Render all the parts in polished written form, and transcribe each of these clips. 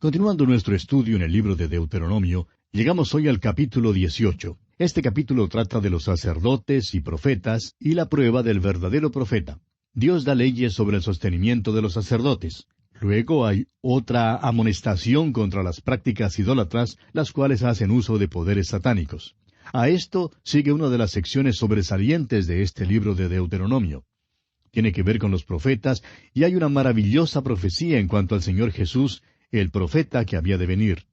Continuando nuestro estudio en el libro de Deuteronomio, llegamos hoy al capítulo 18. Este capítulo trata de los sacerdotes y profetas y la prueba del verdadero profeta. Dios da leyes sobre el sostenimiento de los sacerdotes. Luego hay otra amonestación contra las prácticas idólatras, las cuales hacen uso de poderes satánicos. A esto sigue una de las secciones sobresalientes de este libro de Deuteronomio. Tiene que ver con los profetas, y hay una maravillosa profecía en cuanto al Señor Jesús, el profeta que había de venir.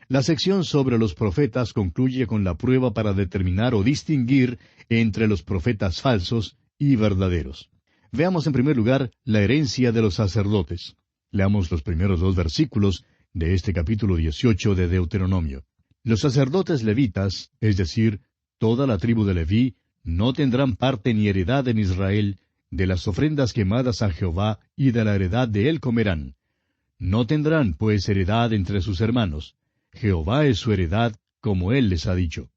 La sección sobre los profetas concluye con la prueba para determinar o distinguir entre los profetas falsos y verdaderos. Veamos en primer lugar la herencia de los sacerdotes. Leamos los primeros 2 versículos de este capítulo 18 de Deuteronomio. Los sacerdotes levitas, es decir, toda la tribu de Leví, no tendrán parte ni heredad en Israel, de las ofrendas quemadas a Jehová y de la heredad de él comerán. No tendrán, pues, heredad entre sus hermanos. Jehová es su heredad, como él les ha dicho.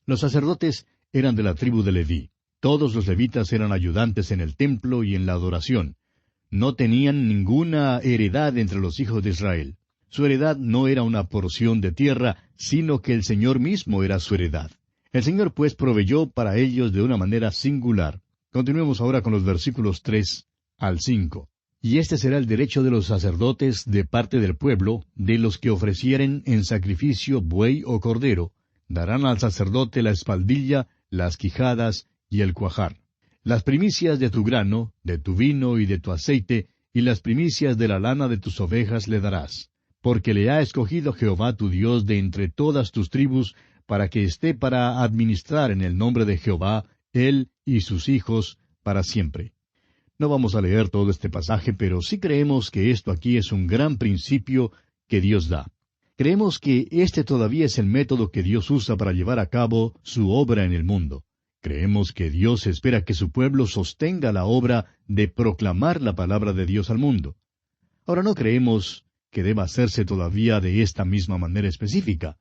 Los sacerdotes eran de la tribu de Leví. Todos los levitas eran ayudantes en el templo y en la adoración. No tenían ninguna heredad entre los hijos de Israel. Su heredad no era una porción de tierra, sino que el Señor mismo era su heredad. El Señor, pues, proveyó para ellos de una manera singular. Continuemos ahora con los versículos 3 al 5. Y este será el derecho de los sacerdotes de parte del pueblo, de los que ofrecieren en sacrificio buey o cordero. Darán al sacerdote la espaldilla, las quijadas y el cuajar. Las primicias de tu grano, de tu vino y de tu aceite, y las primicias de la lana de tus ovejas le darás. Porque le ha escogido Jehová tu Dios de entre todas tus tribus, para que esté para administrar en el nombre de Jehová, él y sus hijos, para siempre. No vamos a leer todo este pasaje, pero sí creemos que esto aquí es un gran principio que Dios da. Creemos que este todavía es el método que Dios usa para llevar a cabo su obra en el mundo. Creemos que Dios espera que su pueblo sostenga la obra de proclamar la palabra de Dios al mundo. Ahora no creemos que deba hacerse todavía de esta misma manera específica.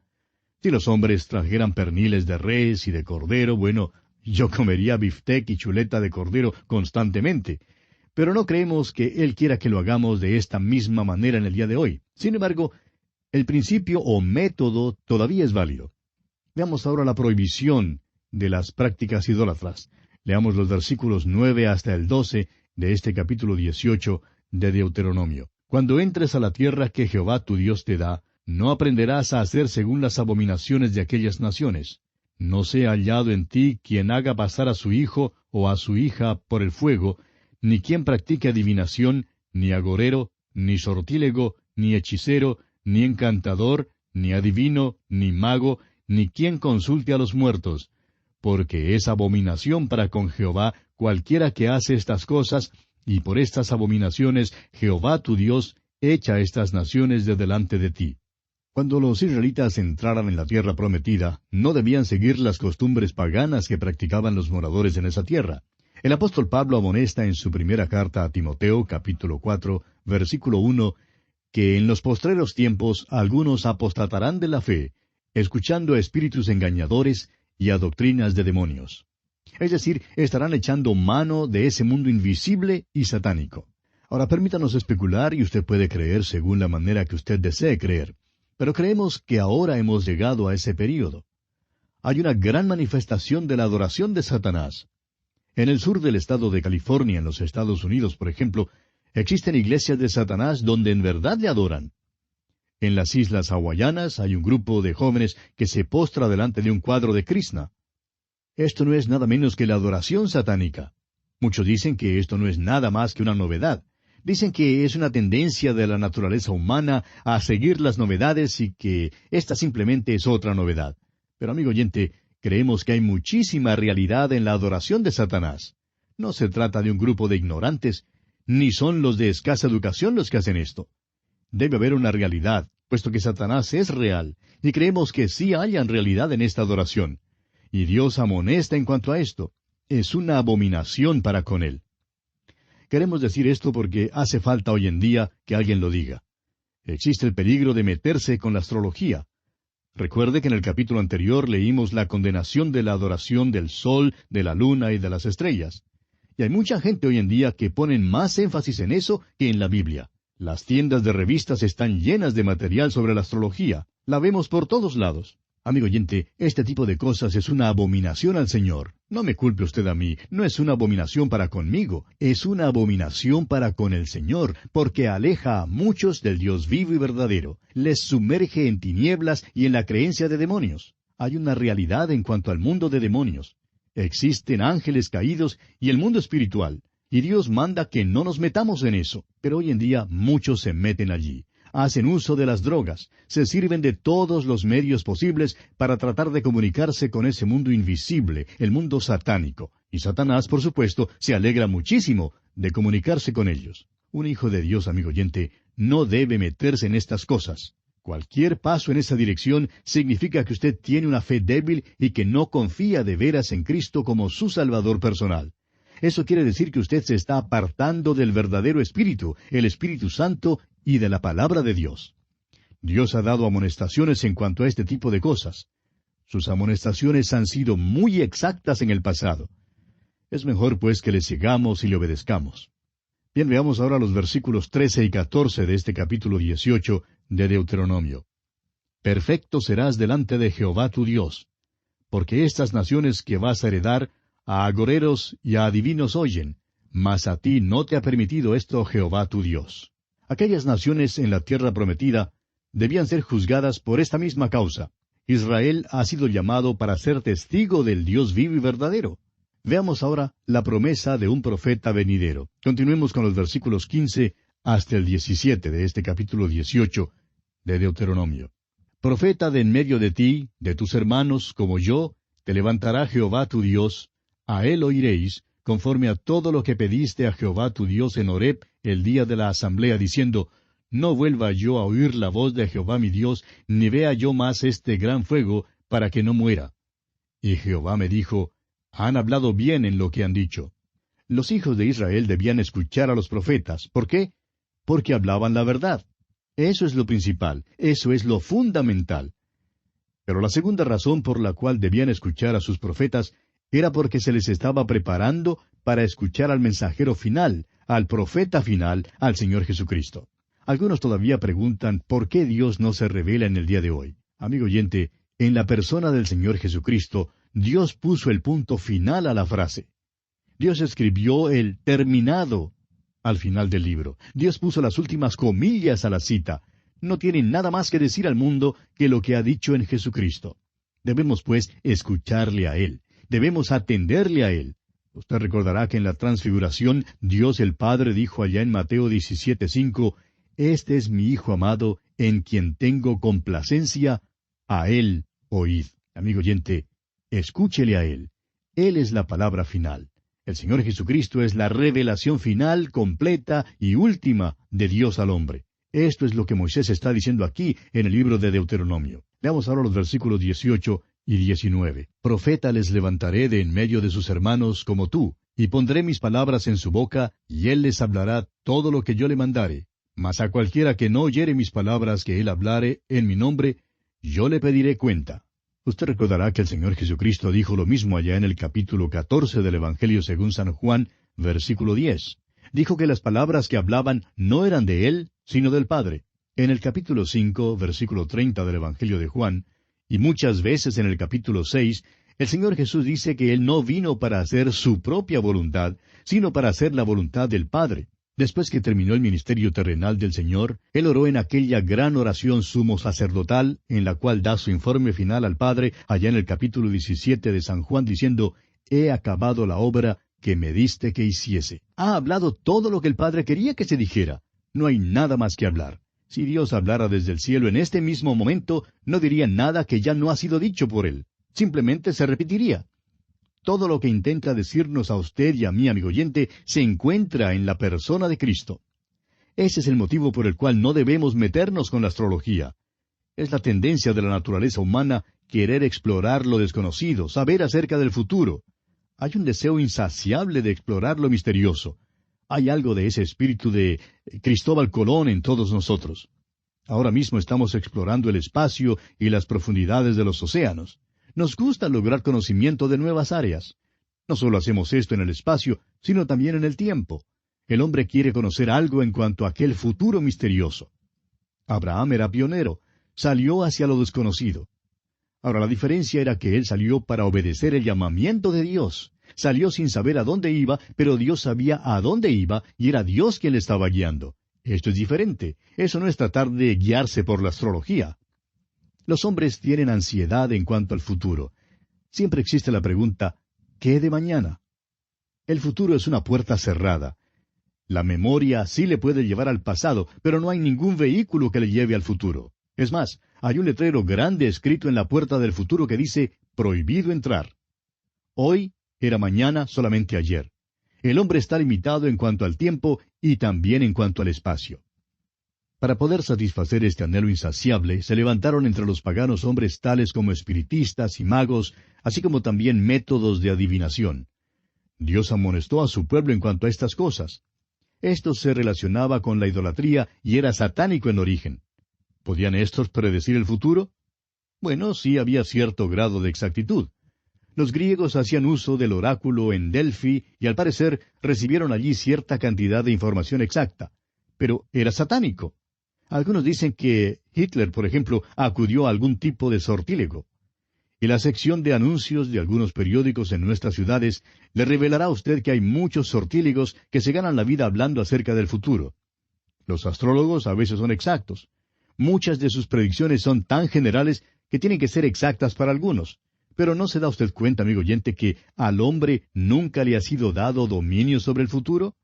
Si los hombres trajeran perniles de res y de cordero, bueno, yo comería biftec y chuleta de cordero constantemente. Pero no creemos que Él quiera que lo hagamos de esta misma manera en el día de hoy. Sin embargo, el principio o método todavía es válido. Veamos ahora la prohibición de las prácticas idólatras. Leamos los versículos 9 hasta el 12 de este capítulo 18 de Deuteronomio. Cuando entres a la tierra que Jehová tu Dios te da, no aprenderás a hacer según las abominaciones de aquellas naciones. No sea hallado en ti quien haga pasar a su hijo o a su hija por el fuego, ni quien practique adivinación, ni agorero, ni sortílego, ni hechicero, ni encantador, ni adivino, ni mago, ni quien consulte a los muertos, porque es abominación para con Jehová cualquiera que hace estas cosas, y por estas abominaciones Jehová tu Dios echa estas naciones de delante de ti. Cuando los israelitas entraran en la tierra prometida, no debían seguir las costumbres paganas que practicaban los moradores en esa tierra. El apóstol Pablo amonesta en su primera carta a Timoteo, capítulo 4, versículo 1, que en los postreros tiempos algunos apostatarán de la fe, escuchando a espíritus engañadores y a doctrinas de demonios. Es decir, estarán echando mano de ese mundo invisible y satánico. Ahora permítanos especular y usted puede creer según la manera que usted desee creer. Pero creemos que ahora hemos llegado a ese período. Hay una gran manifestación de la adoración de Satanás. En el sur del estado de California, en los Estados Unidos, por ejemplo, existen iglesias de Satanás donde en verdad le adoran. En las islas hawaianas hay un grupo de jóvenes que se postra delante de un cuadro de Krishna. Esto no es nada menos que la adoración satánica. Muchos dicen que esto no es nada más que una novedad. Dicen que es una tendencia de la naturaleza humana a seguir las novedades y que esta simplemente es otra novedad. Pero amigo oyente, creemos que hay muchísima realidad en la adoración de Satanás. No se trata de un grupo de ignorantes, ni son los de escasa educación los que hacen esto. Debe haber una realidad, puesto que Satanás es real, y creemos que sí hayan realidad en esta adoración. Y Dios amonesta en cuanto a esto. Es una abominación para con él. Queremos decir esto porque hace falta hoy en día que alguien lo diga. Existe el peligro de meterse con la astrología. Recuerde que en el capítulo anterior leímos la condenación de la adoración del sol, de la luna y de las estrellas. Y hay mucha gente hoy en día que ponen más énfasis en eso que en la Biblia. Las tiendas de revistas están llenas de material sobre la astrología. La vemos por todos lados. Amigo oyente, este tipo de cosas es una abominación al Señor. No me culpe usted a mí, no es una abominación para conmigo, es una abominación para con el Señor, porque aleja a muchos del Dios vivo y verdadero, les sumerge en tinieblas y en la creencia de demonios. Hay una realidad en cuanto al mundo de demonios. Existen ángeles caídos y el mundo espiritual, y Dios manda que no nos metamos en eso, pero hoy en día muchos se meten allí. Hacen uso de las drogas, se sirven de todos los medios posibles para tratar de comunicarse con ese mundo invisible, el mundo satánico. Y Satanás, por supuesto, se alegra muchísimo de comunicarse con ellos. Un hijo de Dios, amigo oyente, no debe meterse en estas cosas. Cualquier paso en esa dirección significa que usted tiene una fe débil y que no confía de veras en Cristo como su Salvador personal. Eso quiere decir que usted se está apartando del verdadero Espíritu, el Espíritu Santo, y de la palabra de Dios. Dios ha dado amonestaciones en cuanto a este tipo de cosas. Sus amonestaciones han sido muy exactas en el pasado. Es mejor, pues, que le sigamos y le obedezcamos. Bien, veamos ahora los versículos 13 y 14 de este capítulo 18 de Deuteronomio. Perfecto serás delante de Jehová tu Dios, porque estas naciones que vas a heredar, a agoreros y a adivinos oyen, mas a ti no te ha permitido esto Jehová tu Dios. Aquellas naciones en la tierra prometida debían ser juzgadas por esta misma causa. Israel ha sido llamado para ser testigo del Dios vivo y verdadero. Veamos ahora la promesa de un profeta venidero. Continuemos con los versículos 15 hasta el 17 de este capítulo 18 de Deuteronomio. Profeta de en medio de ti, de tus hermanos, como yo, te levantará Jehová tu Dios, a él oiréis, conforme a todo lo que pediste a Jehová tu Dios en Horeb el día de la asamblea, diciendo, no vuelva yo a oír la voz de Jehová mi Dios, ni vea yo más este gran fuego, para que no muera. Y Jehová me dijo, han hablado bien en lo que han dicho. Los hijos de Israel debían escuchar a los profetas. ¿Por qué? Porque hablaban la verdad. Eso es lo principal, eso es lo fundamental. Pero la segunda razón por la cual debían escuchar a sus profetas era porque se les estaba preparando para escuchar al mensajero final, al profeta final, al Señor Jesucristo. Algunos todavía preguntan por qué Dios no se revela en el día de hoy. Amigo oyente, en la persona del Señor Jesucristo, Dios puso el punto final a la frase. Dios escribió el terminado al final del libro. Dios puso las últimas comillas a la cita. No tiene nada más que decir al mundo que lo que ha dicho en Jesucristo. Debemos, pues, escucharle a Él. Debemos atenderle a Él. Usted recordará que en la transfiguración, Dios el Padre dijo allá en Mateo 17:5, Este es mi Hijo amado, en quien tengo complacencia, a Él oíd. Amigo oyente, escúchele a Él. Él es la palabra final. El Señor Jesucristo es la revelación final, completa y última de Dios al hombre. Esto es lo que Moisés está diciendo aquí en el libro de Deuteronomio. Veamos ahora los versículos 18 y 19. Profeta les levantaré de en medio de sus hermanos como tú, y pondré mis palabras en su boca, y él les hablará todo lo que yo le mandare. Mas a cualquiera que no oyere mis palabras que él hablare en mi nombre, yo le pediré cuenta. Usted recordará que el Señor Jesucristo dijo lo mismo allá en el capítulo 14 del Evangelio según San Juan, versículo 10. Dijo que las palabras que hablaban no eran de Él, sino del Padre. En el capítulo 5, versículo 30 del Evangelio de Juan, y muchas veces en el capítulo 6, el Señor Jesús dice que Él no vino para hacer su propia voluntad, sino para hacer la voluntad del Padre. Después que terminó el ministerio terrenal del Señor, Él oró en aquella gran oración sumo sacerdotal, en la cual da su informe final al Padre, allá en el capítulo 17 de San Juan, diciendo, He acabado la obra que me diste que hiciese. Ha hablado todo lo que el Padre quería que se dijera. No hay nada más que hablar. Si Dios hablara desde el cielo en este mismo momento, no diría nada que ya no ha sido dicho por Él. Simplemente se repetiría. Todo lo que intenta decirnos a usted y a mí, amigo oyente, se encuentra en la persona de Cristo. Ese es el motivo por el cual no debemos meternos con la astrología. Es la tendencia de la naturaleza humana querer explorar lo desconocido, saber acerca del futuro. Hay un deseo insaciable de explorar lo misterioso. Hay algo de ese espíritu de Cristóbal Colón en todos nosotros. Ahora mismo estamos explorando el espacio y las profundidades de los océanos. Nos gusta lograr conocimiento de nuevas áreas. No solo hacemos esto en el espacio, sino también en el tiempo. El hombre quiere conocer algo en cuanto a aquel futuro misterioso. Abraham era pionero, salió hacia lo desconocido. Ahora, la diferencia era que él salió para obedecer el llamamiento de Dios. Salió sin saber a dónde iba, pero Dios sabía a dónde iba, y era Dios quien le estaba guiando. Esto es diferente. Eso no es tratar de guiarse por la astrología. Los hombres tienen ansiedad en cuanto al futuro. Siempre existe la pregunta, ¿qué de mañana? El futuro es una puerta cerrada. La memoria sí le puede llevar al pasado, pero no hay ningún vehículo que le lleve al futuro. Es más, hay un letrero grande escrito en la puerta del futuro que dice, prohibido entrar. Hoy era mañana solamente ayer. El hombre está limitado en cuanto al tiempo y también en cuanto al espacio. Para poder satisfacer este anhelo insaciable, se levantaron entre los paganos hombres tales como espiritistas y magos, así como también métodos de adivinación. Dios amonestó a su pueblo en cuanto a estas cosas. Esto se relacionaba con la idolatría y era satánico en origen. ¿Podían estos predecir el futuro? Bueno, sí había cierto grado de exactitud. Los griegos hacían uso del oráculo en Delfi y al parecer recibieron allí cierta cantidad de información exacta. Pero era satánico. Algunos dicen que Hitler, por ejemplo, acudió a algún tipo de sortílego. Y la sección de anuncios de algunos periódicos en nuestras ciudades le revelará a usted que hay muchos sortílegos que se ganan la vida hablando acerca del futuro. Los astrólogos a veces son exactos. Muchas de sus predicciones son tan generales que tienen que ser exactas para algunos. Pero ¿no se da usted cuenta, amigo oyente, que al hombre nunca le ha sido dado dominio sobre el futuro?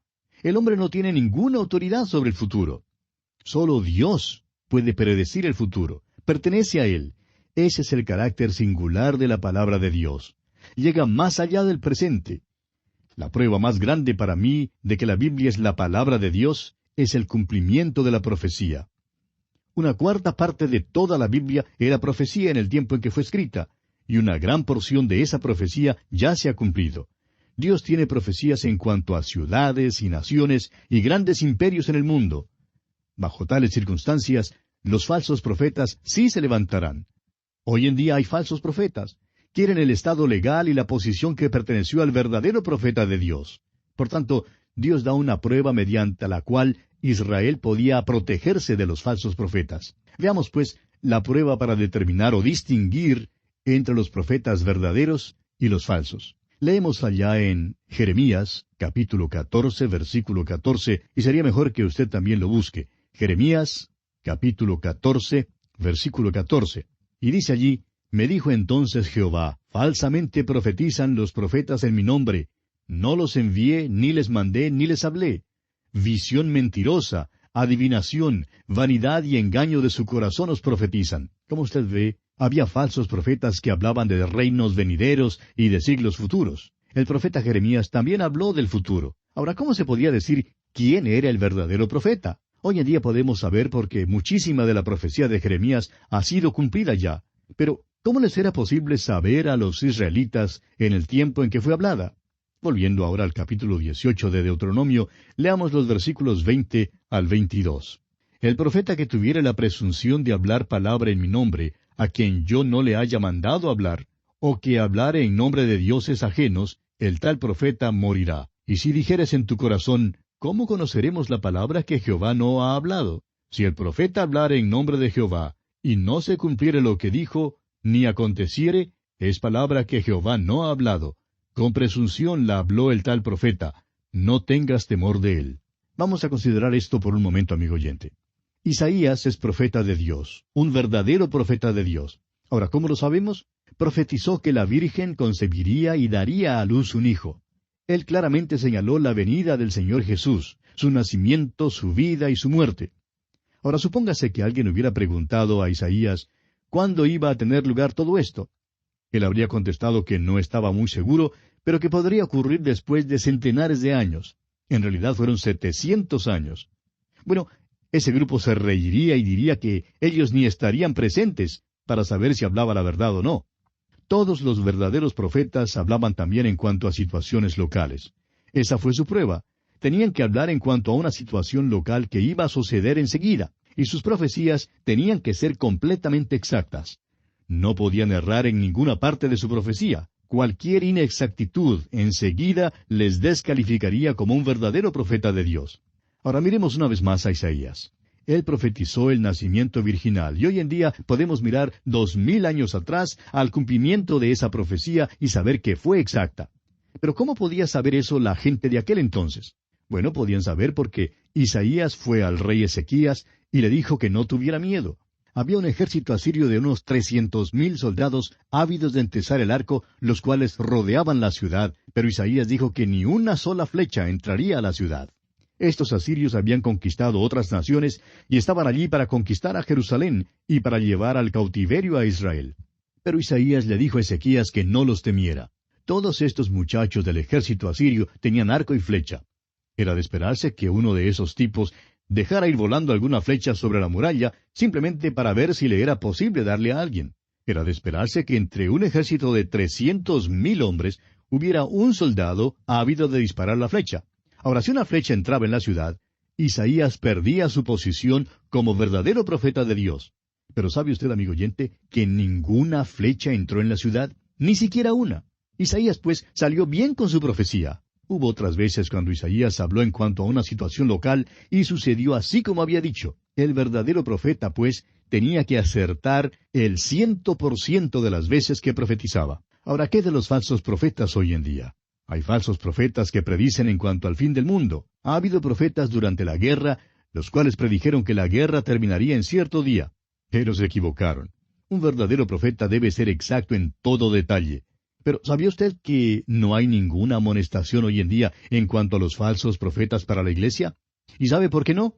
El hombre no tiene ninguna autoridad sobre el futuro. Solo Dios puede predecir el futuro. Pertenece a Él. Ese es el carácter singular de la palabra de Dios. Llega más allá del presente. La prueba más grande para mí de que la Biblia es la palabra de Dios es el cumplimiento de la profecía. Una cuarta parte de toda la Biblia era profecía en el tiempo en que fue escrita, y una gran porción de esa profecía ya se ha cumplido. Dios tiene profecías en cuanto a ciudades y naciones y grandes imperios en el mundo. Bajo tales circunstancias, los falsos profetas sí se levantarán. Hoy en día hay falsos profetas. Quieren el estado legal y la posición que perteneció al verdadero profeta de Dios. Por tanto, Dios da una prueba mediante la cual Israel podía protegerse de los falsos profetas. Veamos, pues, la prueba para determinar o distinguir entre los profetas verdaderos y los falsos. Leemos allá en Jeremías, capítulo 14, versículo 14, y sería mejor que usted también lo busque. Jeremías, capítulo 14, versículo 14. Y dice allí, me dijo entonces Jehová, falsamente profetizan los profetas en mi nombre. No los envié, ni les mandé, ni les hablé. Visión mentirosa, adivinación, vanidad y engaño de su corazón os profetizan. Como usted ve, había falsos profetas que hablaban de reinos venideros y de siglos futuros. El profeta Jeremías también habló del futuro. Ahora, ¿cómo se podía decir quién era el verdadero profeta? Hoy en día podemos saber porque muchísima de la profecía de Jeremías ha sido cumplida ya. Pero, ¿cómo les era posible saber a los israelitas en el tiempo en que fue hablada? Volviendo ahora al capítulo 18 de Deuteronomio, leamos los versículos 20 al 22. El profeta que tuviere la presunción de hablar palabra en mi nombre, a quien yo no le haya mandado hablar, o que hablare en nombre de dioses ajenos, el tal profeta morirá. Y si dijeres en tu corazón, ¿cómo conoceremos la palabra que Jehová no ha hablado? Si el profeta hablare en nombre de Jehová, y no se cumpliere lo que dijo, ni aconteciere, es palabra que Jehová no ha hablado. Con presunción la habló el tal profeta. No tengas temor de él. Vamos a considerar esto por un momento, amigo oyente. Isaías es profeta de Dios, un verdadero profeta de Dios. Ahora, ¿cómo lo sabemos? Profetizó que la Virgen concebiría y daría a luz un hijo. Él claramente señaló la venida del Señor Jesús, su nacimiento, su vida y su muerte. Ahora, supóngase que alguien hubiera preguntado a Isaías, ¿cuándo iba a tener lugar todo esto? Él habría contestado que no estaba muy seguro, pero que podría ocurrir después de centenares de años. En realidad fueron 700 años. Bueno, ese grupo se reiría y diría que ellos ni estarían presentes para saber si hablaba la verdad o no. Todos los verdaderos profetas hablaban también en cuanto a situaciones locales. Esa fue su prueba. Tenían que hablar en cuanto a una situación local que iba a suceder enseguida, y sus profecías tenían que ser completamente exactas. No podían errar en ninguna parte de su profecía. cualquier inexactitud enseguida les descalificaría como un verdadero profeta de Dios. Ahora miremos una vez más a Isaías. Él profetizó el nacimiento virginal, y hoy en día podemos mirar 2000 años atrás al cumplimiento de esa profecía y saber que fue exacta. Pero ¿cómo podía saber eso la gente de aquel entonces? Bueno, podían saber porque Isaías fue al rey Ezequías y le dijo que no tuviera miedo. Había un ejército asirio de unos 300,000 soldados ávidos de entesar el arco, los cuales rodeaban la ciudad, pero Isaías dijo que ni una sola flecha entraría a la ciudad. Estos asirios habían conquistado otras naciones y estaban allí para conquistar a Jerusalén y para llevar al cautiverio a Israel. Pero Isaías le dijo a Ezequías que no los temiera. Todos estos muchachos del ejército asirio tenían arco y flecha. Era de esperarse que uno de esos tipos dejara ir volando alguna flecha sobre la muralla simplemente para ver si le era posible darle a alguien. Era de esperarse que entre un ejército de 300,000 hombres hubiera un soldado ávido de disparar la flecha. Ahora, si una flecha entraba en la ciudad, Isaías perdía su posición como verdadero profeta de Dios. Pero ¿sabe usted, amigo oyente, que ninguna flecha entró en la ciudad? Ni siquiera una. Isaías, pues, salió bien con su profecía. Hubo otras veces cuando Isaías habló en cuanto a una situación local y sucedió así como había dicho. El verdadero profeta, pues, tenía que acertar el 100% de las veces que profetizaba. Ahora, ¿qué de los falsos profetas hoy en día? Hay falsos profetas que predicen en cuanto al fin del mundo. Ha habido profetas durante la guerra, los cuales predijeron que la guerra terminaría en cierto día. Pero se equivocaron. Un verdadero profeta debe ser exacto en todo detalle. Pero ¿sabía usted que no hay ninguna amonestación hoy en día en cuanto a los falsos profetas para la iglesia? ¿Y sabe por qué no?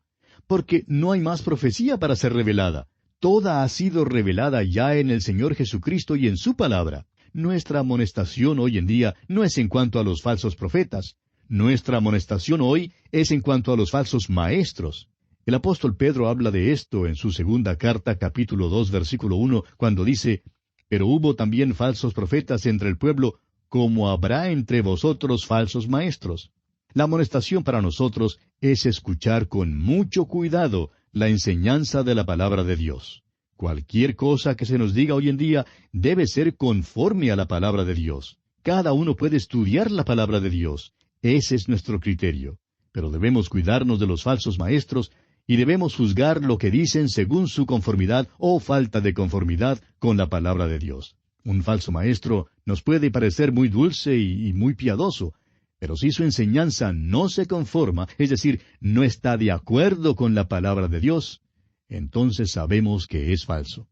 Porque no hay más profecía para ser revelada. Toda ha sido revelada ya en el Señor Jesucristo y en su palabra. Nuestra amonestación hoy en día no es en cuanto a los falsos profetas. Nuestra amonestación hoy es en cuanto a los falsos maestros. El apóstol Pedro habla de esto en su segunda carta, capítulo 2, versículo 1, cuando dice: «Pero hubo también falsos profetas entre el pueblo, como habrá entre vosotros falsos maestros». La amonestación para nosotros es escuchar con mucho cuidado la enseñanza de la palabra de Dios. Cualquier cosa que se nos diga hoy en día debe ser conforme a la palabra de Dios. Cada uno puede estudiar la palabra de Dios. Ese es nuestro criterio. Pero debemos cuidarnos de los falsos maestros y debemos juzgar lo que dicen según su conformidad o falta de conformidad con la palabra de Dios. Un falso maestro nos puede parecer muy dulce y muy piadoso, pero si su enseñanza no se conforma, es decir, no está de acuerdo con la palabra de Dios, entonces sabemos que es falso.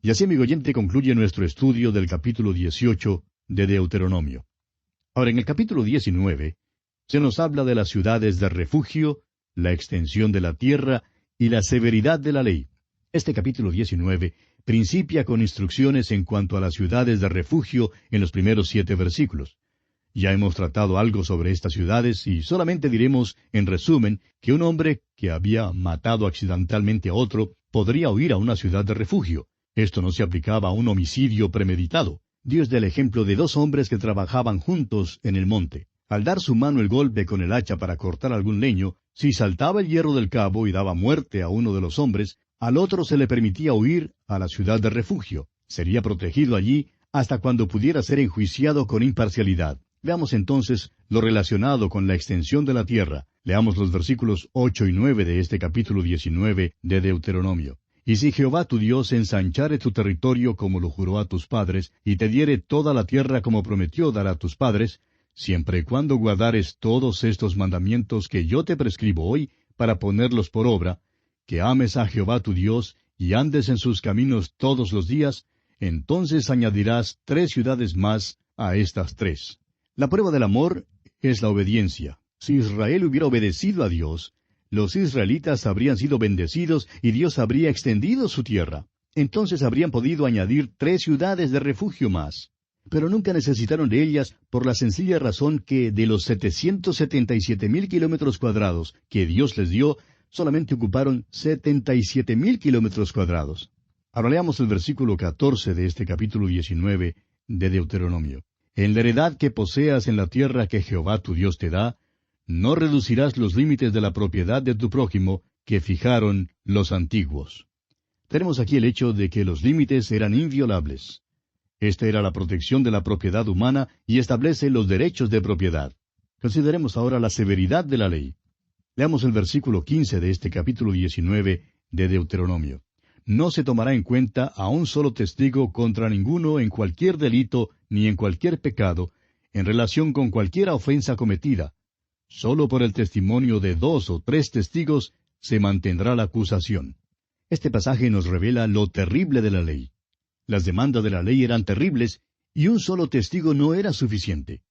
Y así, amigo oyente, concluye nuestro estudio del capítulo 18 de Deuteronomio. Ahora, en el capítulo 19, se nos habla de las ciudades de refugio, la extensión de la tierra y la severidad de la ley. Este capítulo 19 principia con instrucciones en cuanto a las ciudades de refugio en los primeros 7 versículos. Ya hemos tratado algo sobre estas ciudades y solamente diremos, en resumen, que un hombre que había matado accidentalmente a otro podría huir a una ciudad de refugio. Esto no se aplicaba a un homicidio premeditado. Dios da el ejemplo de 2 hombres que trabajaban juntos en el monte. Al dar su mano el golpe con el hacha para cortar algún leño, si saltaba el hierro del cabo y daba muerte a uno de los hombres, al otro se le permitía huir a la ciudad de refugio. Sería protegido allí hasta cuando pudiera ser enjuiciado con imparcialidad. Veamos entonces lo relacionado con la extensión de la tierra. Leamos los versículos 8 y 9 de este capítulo 19 de Deuteronomio. «Y si Jehová tu Dios ensanchare tu territorio como lo juró a tus padres, y te diere toda la tierra como prometió dar a tus padres, siempre y cuando guardares todos estos mandamientos que yo te prescribo hoy, para ponerlos por obra, que ames a Jehová tu Dios, y andes en sus caminos todos los días, entonces añadirás 3 ciudades más a estas 3. La prueba del amor es la obediencia. Si Israel hubiera obedecido a Dios, los israelitas habrían sido bendecidos y Dios habría extendido su tierra. Entonces habrían podido añadir 3 ciudades de refugio más. Pero nunca necesitaron de ellas por la sencilla razón que de los 777,000 kilómetros cuadrados que Dios les dio, solamente ocuparon 77,000 kilómetros cuadrados. Ahora leamos el versículo 14 de este capítulo 19 de Deuteronomio. «En la heredad que poseas en la tierra que Jehová tu Dios te da, no reducirás los límites de la propiedad de tu prójimo que fijaron los antiguos». Tenemos aquí el hecho de que los límites eran inviolables. Esta era la protección de la propiedad humana y establece los derechos de propiedad. Consideremos ahora la severidad de la ley. Leamos el versículo 15 de este capítulo 19 de Deuteronomio. No se tomará en cuenta a un solo testigo contra ninguno en cualquier delito ni en cualquier pecado, en relación con cualquier ofensa cometida. Solo por el testimonio de 2 o 3 testigos se mantendrá la acusación. Este pasaje nos revela lo terrible de la ley. Las demandas de la ley eran terribles y un solo testigo no era suficiente.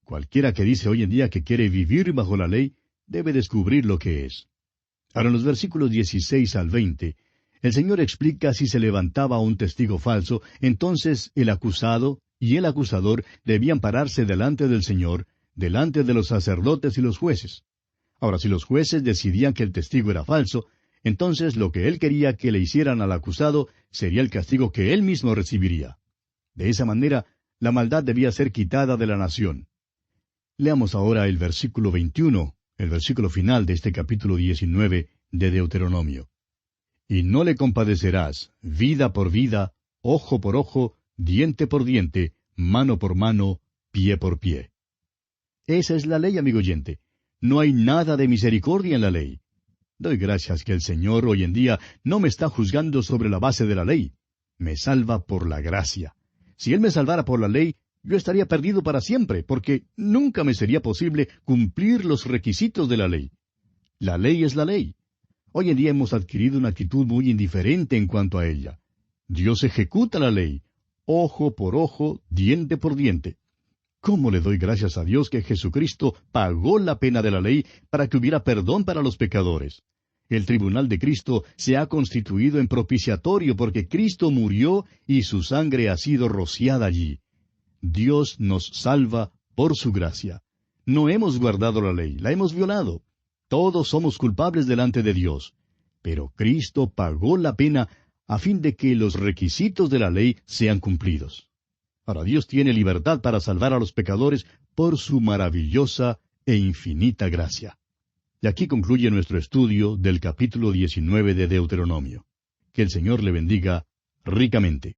Cualquiera que dice hoy en día que quiere vivir bajo la ley debe descubrir lo que es. Ahora en los versículos 16 al 20, el Señor explica si se levantaba un testigo falso, entonces el acusado y el acusador debían pararse delante del Señor, delante de los sacerdotes y los jueces. Ahora, si los jueces decidían que el testigo era falso, entonces lo que él quería que le hicieran al acusado sería el castigo que él mismo recibiría. De esa manera, la maldad debía ser quitada de la nación. Leamos ahora el versículo 21, el versículo final de este capítulo 19 de Deuteronomio. Y no le compadecerás, vida por vida, ojo por ojo, diente por diente, mano por mano, pie por pie. Esa es la ley, amigo oyente. No hay nada de misericordia en la ley. Doy gracias que el Señor hoy en día no me está juzgando sobre la base de la ley. Me salva por la gracia. Si Él me salvara por la ley, yo estaría perdido para siempre, porque nunca me sería posible cumplir los requisitos de la ley. La ley es la ley. Hoy en día hemos adquirido una actitud muy indiferente en cuanto a ella. Dios ejecuta la ley, ojo por ojo, diente por diente. ¿Cómo le doy gracias a Dios que Jesucristo pagó la pena de la ley para que hubiera perdón para los pecadores? El tribunal de Cristo se ha constituido en propiciatorio porque Cristo murió y su sangre ha sido rociada allí. Dios nos salva por su gracia. No hemos guardado la ley, la hemos violado. Todos somos culpables delante de Dios. Pero Cristo pagó la pena a fin de que los requisitos de la ley sean cumplidos. Ahora Dios tiene libertad para salvar a los pecadores por su maravillosa e infinita gracia. Y aquí concluye nuestro estudio del capítulo 19 de Deuteronomio. Que el Señor le bendiga ricamente.